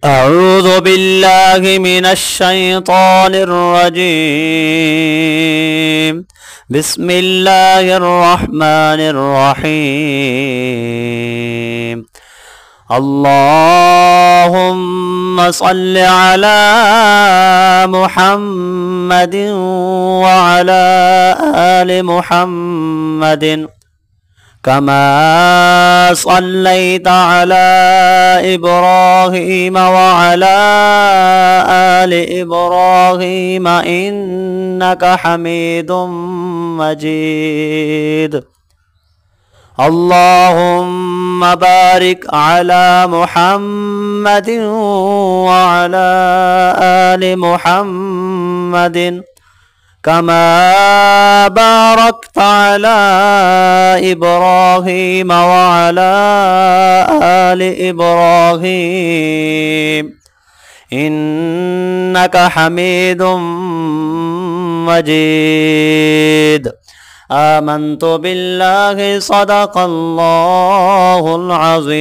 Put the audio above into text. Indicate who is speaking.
Speaker 1: أعوذ بالله من الشيطان الرجيم. بسم الله الرحمن الرحيم. اللهم صل على محمد وعلى آل محمد كما صليت على إبراهيم وعلى آل إبراهيم إنك حميد مجيد. اللهم بارك على محمد وعلى آل محمد كما باركت على إبراهيم وعلى آل إبراهيم إنك حميد مجيد. آمنت بالله صدق الله العظيم.